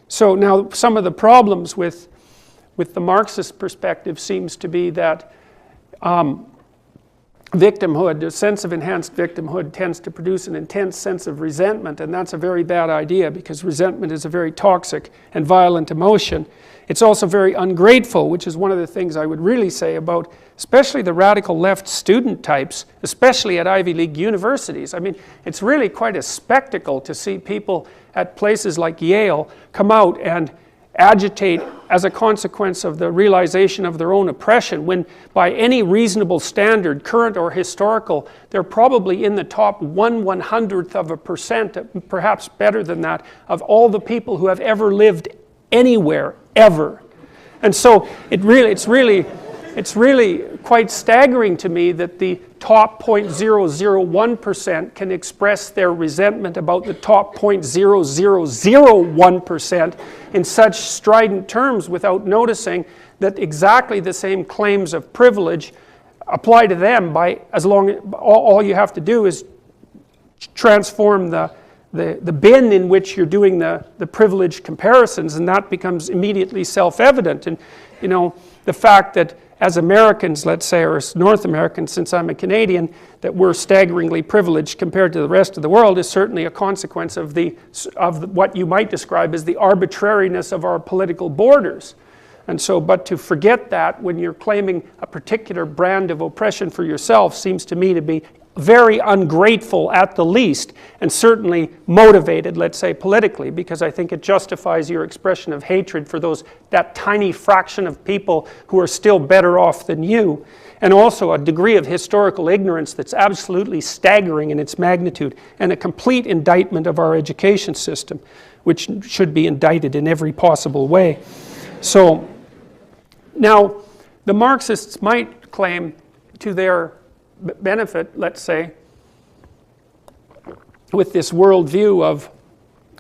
So now some of the problems with the Marxist perspective seems to be that victimhood, a sense of enhanced victimhood, tends to produce an intense sense of resentment, and that's a very bad idea because resentment is a very toxic and violent emotion. It's also very ungrateful, which is one of the things I would really say about especially the radical left student types, especially at Ivy League universities. I mean, it's really quite a spectacle to see people at places like Yale come out and agitate as a consequence of the realization of their own oppression, when by any reasonable standard, current or historical, they're probably in the top 1/100%, perhaps better than that, of all the people who have ever lived anywhere, ever. And so it's really quite staggering to me that the top 0.001% can express their resentment about the top 0.0001% in such strident terms without noticing that exactly the same claims of privilege apply to them by all you have to do is transform the bin in which you're doing the privilege comparisons, and that becomes immediately self-evident. And you know, the fact that as Americans, let's say, or as North Americans, since I'm a Canadian, that we're staggeringly privileged compared to the rest of the world is certainly a consequence of what you might describe as the arbitrariness of our political borders. And so, but to forget that when you're claiming a particular brand of oppression for yourself seems to me to be very ungrateful at the least, and certainly motivated, let's say, politically, because I think it justifies your expression of hatred for that tiny fraction of people who are still better off than you, and also a degree of historical ignorance that's absolutely staggering in its magnitude, and a complete indictment of our education system, which should be indicted in every possible way. So, now, the Marxists might claim to their benefit, let's say, with this worldview of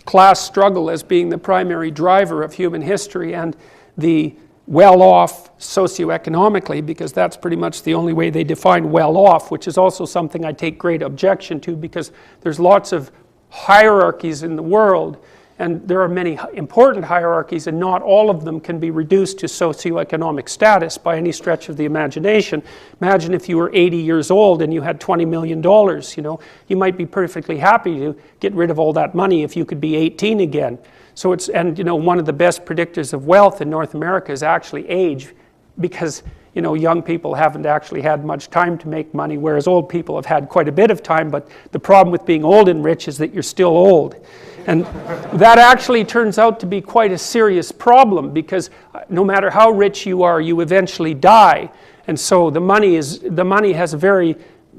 class struggle as being the primary driver of human history and the well-off socioeconomically, because that's pretty much the only way they define well-off, which is also something I take great objection to, because there's lots of hierarchies in the world, and there are many important hierarchies, and not all of them can be reduced to socioeconomic status by any stretch of the imagination. Imagine if you were 80 years old and you had $20 million, you know, you might be perfectly happy to get rid of all that money if you could be 18 again. So and you know, one of the best predictors of wealth in North America is actually age, because you know, young people haven't actually had much time to make money, whereas old people have had quite a bit of time. But the problem with being old and rich is that you're still old. And that actually turns out to be quite a serious problem, because no matter how rich you are, you eventually die. And so the money has a very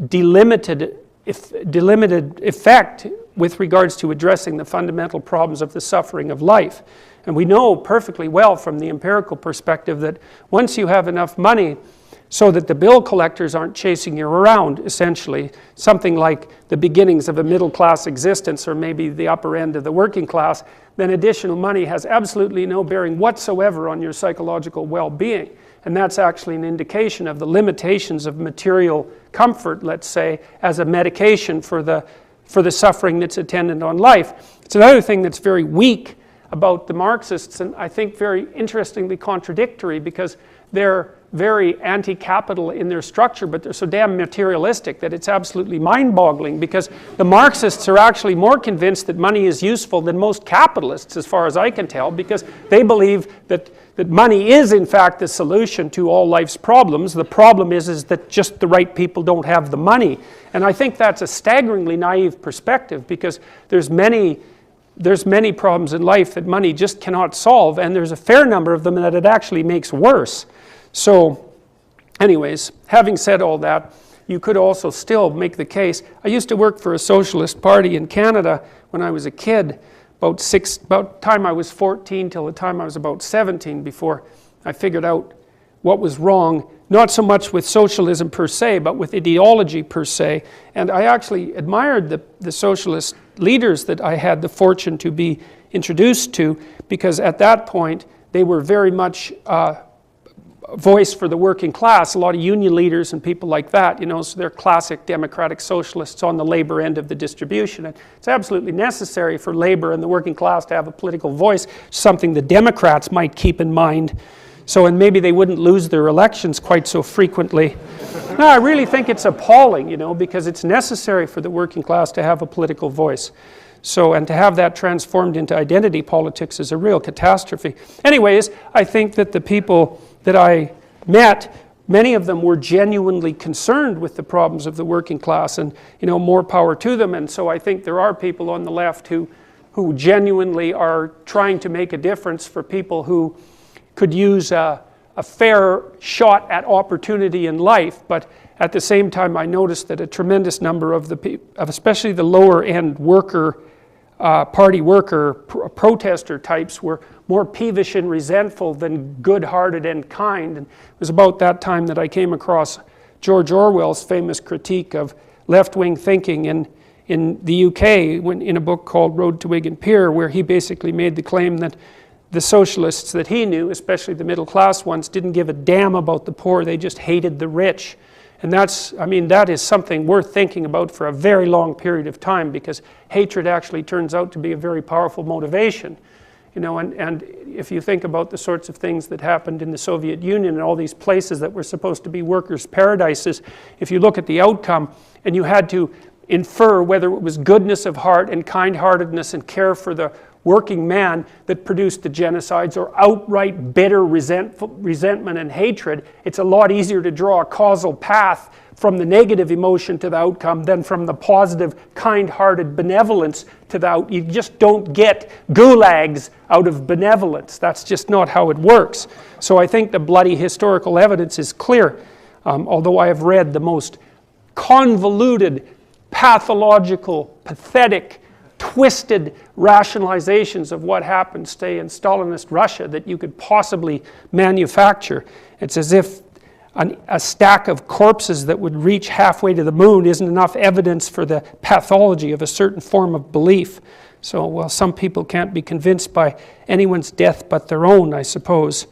delimited effect with regards to addressing the fundamental problems of the suffering of life. And we know perfectly well from the empirical perspective that once you have enough money so that the bill collectors aren't chasing you around, essentially, something like the beginnings of a middle-class existence or maybe the upper end of the working class, then additional money has absolutely no bearing whatsoever on your psychological well-being. And that's actually an indication of the limitations of material comfort, let's say, as a medication for the suffering that's attendant on life. It's another thing that's very weak about the Marxists, and I think very interestingly contradictory, because they're very anti-capital in their structure, but they're so damn materialistic that it's absolutely mind-boggling, because the Marxists are actually more convinced that money is useful than most capitalists, as far as I can tell, because they believe that money is in fact the solution to all life's problems. The problem is that just the right people don't have the money. And I think that's a staggeringly naive perspective, because there's many problems in life that money just cannot solve, and there's a fair number of them that it actually makes worse. So anyways, having said all that, you could also still make the case. I used to work for a socialist party in Canada when I was a kid, about the time I was 14 till the time I was about 17, before I figured out what was wrong, not so much with socialism per se, but with ideology per se. And I actually admired the socialist leaders that I had the fortune to be introduced to, because at that point they were very much voice for the working class, a lot of union leaders and people like that, you know, so they're classic democratic socialists on the labor end of the distribution. And it's absolutely necessary for labor and the working class to have a political voice, something the Democrats might keep in mind. So, and maybe they wouldn't lose their elections quite so frequently. No, I really think it's appalling, you know, because it's necessary for the working class to have a political voice. So, and to have that transformed into identity politics is a real catastrophe. Anyways, I think that the people that I met, many of them were genuinely concerned with the problems of the working class, and, you know, more power to them. And so I think there are people on the left who genuinely are trying to make a difference for people who could use a fair shot at opportunity in life. But at the same time, I noticed that a tremendous number of the people, especially the lower end worker, party worker, protester types, were more peevish and resentful than good-hearted and kind. And it was about that time that I came across George Orwell's famous critique of left-wing thinking in the UK, in a book called Road to Whig and Peer, where he basically made the claim that the socialists that he knew, especially the middle-class ones, didn't give a damn about the poor, they just hated the rich. And that's, I mean, that is something worth thinking about for a very long period of time, because hatred actually turns out to be a very powerful motivation. You know, and if you think about the sorts of things that happened in the Soviet Union and all these places that were supposed to be workers' paradises, if you look at the outcome and you had to infer whether it was goodness of heart and kind-heartedness and care for the working man that produced the genocides, or outright bitter resentment and hatred, it's a lot easier to draw a causal path from the negative emotion to the outcome than from the positive, kind-hearted benevolence to the outcome. You just don't get gulags out of benevolence. That's just not how it works. So I think the bloody historical evidence is clear, although I have read the most convoluted, pathological, pathetic, twisted rationalizations of what happened, say, in Stalinist Russia that you could possibly manufacture. It's as if a stack of corpses that would reach halfway to the moon isn't enough evidence for the pathology of a certain form of belief. So, well, some people can't be convinced by anyone's death but their own, I suppose.